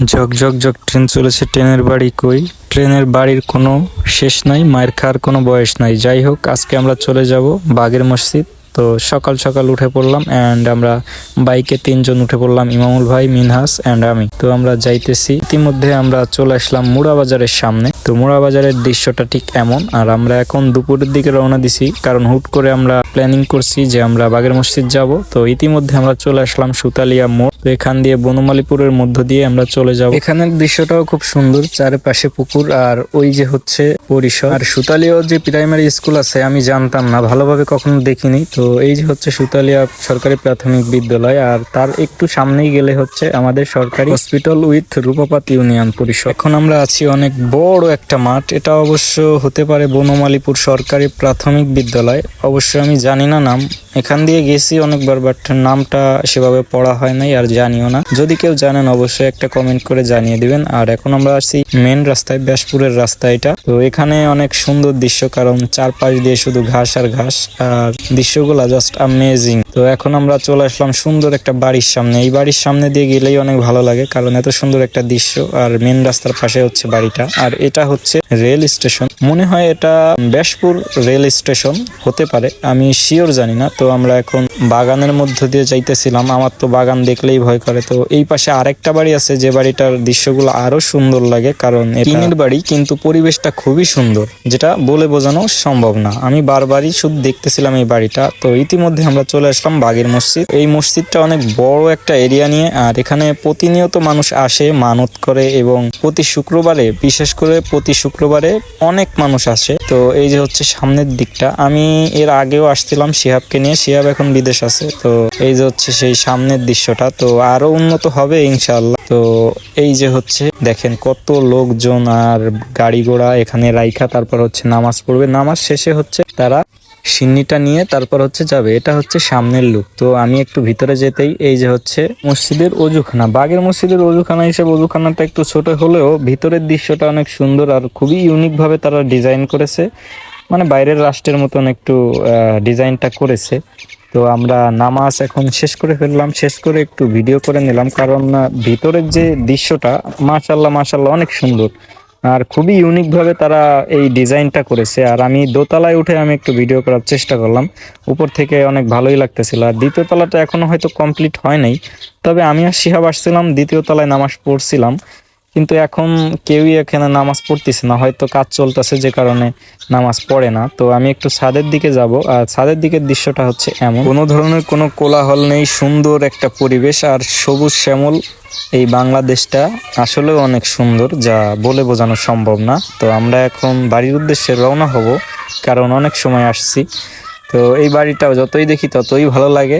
ঝক ঝক ঝক train চলেছে, ট্রেনের বাড়ি কই? ট্রেনের বাড়ির কোনো শেষ নাই, মায়ের খাওয়ার কোনো বয়স নাই। যাই হোক, আজকে আমরা চলে যাব বাগের মসজিদ। তো সকাল সকাল উঠে পড়লাম অ্যান্ড আমরা বাইকে 3 জন উঠে পড়লাম, ইমামুল ভাই, মিনহাস অ্যান্ড আমি। তো আমরা যাইতেছি, ইতিমধ্যে আমরা চলে আসলাম মুড়া বাজারের সামনে। তো মুড়া বাজারের দৃশ্যটা ঠিক এমন। আর আমরা এখন দুপুরের দিকে রওনা দিছি, কারণ হুট করে আমরা প্ল্যানিং করছি যে আমরা বাগের মসজিদ যাব। তো ইতিমধ্যে আমরা চলে আসলাম সুতালিয়া মোড়। তো এখান দিয়ে বনমালীপুরের মধ্য দিয়ে আমরা চলে যাব। এখানের দৃশ্যটাও খুব সুন্দর, চারপাশে পুকুর আর ওই যে হচ্ছে পরিসর। আর সুতালিয়া যে প্রাইমারি স্কুল আছে আমি জানতাম না, ভালোভাবে কখনো দেখিনি। তো এই যে হচ্ছে সুতালিয়া সরকারি প্রাথমিক বিদ্যালয়, আর তার একটু সামনেই গেলে হচ্ছে আমাদের সরকারি হসপিটাল উইথ রূপপাত ইউনিয়ন পরিষদ। এখন আমরা আছি অনেক বড় একটা মাঠ, এটা অবশ্য হতে পারে বনমালীপুর সরকারি প্রাথমিক বিদ্যালয়, অবশ্য আমি জানি না নাম। এখান দিয়ে গেছি অনেকবার, বাট নামটা সেভাবে পড়া হয় নাই আর জানিও না। যদি কেউ জানেন অবশ্যই একটা কমেন্ট করে জানিয়ে দিবেন। আর এখন আমরা আসছি মেন রাস্তায়, ব্যাসপুরের রাস্তা এটা। তো এখানে অনেক সুন্দর দৃশ্য, কারণ চারপাশ দিয়ে শুধু ঘাস আর ঘাস, আর দৃশ্যগুলা জাস্ট অ্যামেজিং। তো এখন আমরা চলে আসলাম সুন্দর একটা বাড়ির সামনে। এই বাড়ির সামনে দিয়ে গেলেই অনেক ভালো লাগে, কারণ এত সুন্দর একটা দৃশ্য। আর মেন রাস্তার পাশে হচ্ছে বাড়িটা, আর এটা হচ্ছে রেল স্টেশন। মনে হয় এটা ব্যাসপুর রেল স্টেশন হতে পারে, আমি শিওর জানি না। তো আমরা এখন বাগানের মধ্য দিয়ে যাইতেছিলাম, আমার তো বাগান দেখলেই ভয় করে। তো এই পাশে আরেকটা বাড়ি আছে, যে বাড়িটার দৃশ্যগুলো আরো সুন্দর লাগে, কারণ টিনের বাড়ি কিন্তু পরিবেশটা খুবই সুন্দর, যেটা বলে বোঝানো সম্ভব না। আমি বারবারই শুধু দেখতেছিলাম এই বাড়িটা। তো ইতিমধ্যে আমরা চলে আসলাম বাগের মসজিদ। এই মসজিদটা অনেক বড় একটা এরিয়া নিয়ে, আর এখানে প্রতিনিয়ত মানুষ আসে, মানত করে, এবং প্রতি শুক্রবারে, বিশেষ করে প্রতি শুক্রবারে অনেক মানুষ আসে। তো এই যে হচ্ছে সামনের দিকটা, আমি এর আগেও আসছিলাম শিহাবকে নিয়ে, শিহাব এখন বিদেশ আছে। তো এই যে হচ্ছে সেই সামনের দৃশ্যটা, তো আরো উন্নত হবে ইনশাআল্লাহ। তো এই যে হচ্ছে দেখেন কত লোকজন আর গাড়ি ঘোড়া এখানে রাইখা তারপর হচ্ছে নামাজ পড়বে। নামাজ শেষে হচ্ছে তারা সিন্নিটা নিয়ে তারপর হচ্ছে যাবে। এটা হচ্ছে সামনের লুক। তো আমি একটু ভিতরে যেতেই এই যে হচ্ছে মসজিদের অজুখানা। বাগের মসজিদের অজুখানা হিসেবে অজুখানাটা একটু ছোট হলেও ভিতরের দৃশ্যটা অনেক সুন্দর আর খুবই ইউনিক ভাবে তারা ডিজাইন করেছে, মানে বাইরের রাষ্ট্রের মতন একটু ডিজাইনটা করেছে। তো আমরা নামাজ এখন শেষ করে ফেললাম, শেষ করে একটু ভিডিও করে নিলাম, কারণ ভিতরের যে দৃশ্যটা মাশাআল্লাহ মাশাআল্লাহ অনেক সুন্দর আর খুবই ইউনিক ভাবে তারা এই ডিজাইনটা করেছে। আর আমি দোতলায় উঠে আমি একটু ভিডিও করার চেষ্টা করলাম, উপর থেকে অনেক ভালোই লাগতেছিল। আর দ্বিতীয় তলাটা এখনো হয়তো কমপ্লিট হয় নাই, তবে আমি আর শিহাব আসছিলাম দ্বিতীয় তলায় নামাজ পড়ছিলাম, কিন্তু এখন কেউই এখানে নামাজ পড়তেছে না, হয়তো কাজ চলতেছে যে কারণে নামাজ পড়ে না। তো আমি একটু ছাদের দিকে যাব, আর ছাদের দিকের দৃশ্যটা হচ্ছে এমন, কোনো ধরনের কোনো কোলাহল নেই, সুন্দর একটা পরিবেশ আর সবুজ শ্যামল। এই বাংলাদেশটা আসলেও অনেক সুন্দর, যা বলে বোঝানো সম্ভব না। তো আমরা এখন বাড়ির উদ্দেশ্যে রওনা হব, কারণ অনেক সময় আসছি। তো এই বাড়িটাও যতই দেখি ততই ভালো লাগে।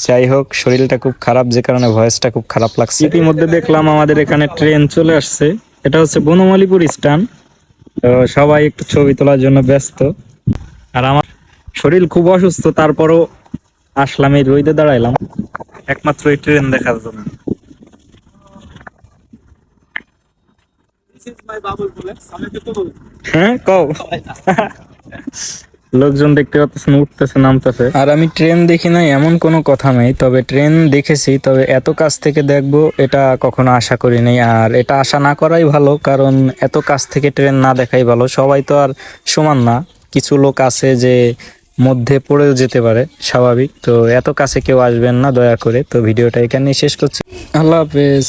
যাই হোক, শরীরটা খুব খারাপ, যে কারণে ভয়েসটা খুব খারাপ লাগছে। ইতিমধ্যে দেখলাম আমাদের এখানে ট্রেন চলে আসছে, এটা হচ্ছে বনমালীপুর স্ট্যান্ড। তো সবাই একটু ছবি তোলার জন্য ব্যস্ত, আর আমার শরীর খুব অসুস্থ, তারপরও আসলাম, এই রোদে দাঁড়াইলাম একমাত্র এই ট্রেন দেখার জন্য। হ্যাঁ কও। লোকজন দেখতে পাচ্ছেন উঠতেছে নামতেছে, আর আমি ট্রেন দেখি নাই এমন কোনো কথা নাই, তবে ট্রেন দেখেছি, তবে এত কাছ থেকে দেখবো এটা কখনো আশা করি নাই। আর এটা আশা না করাই ভালো, কারণ এত কাছ থেকে ট্রেন না দেখাই ভালো। সবাই তো আর সমান না, কিছু লোক আছে যে মধ্যে পড়েও যেতে পারে, স্বাভাবিক। তো এত কাছে কেউ আসবেন না দয়া করে। তো ভিডিওটা এখানেই শেষ করছি, আল্লাহ হাফেজ।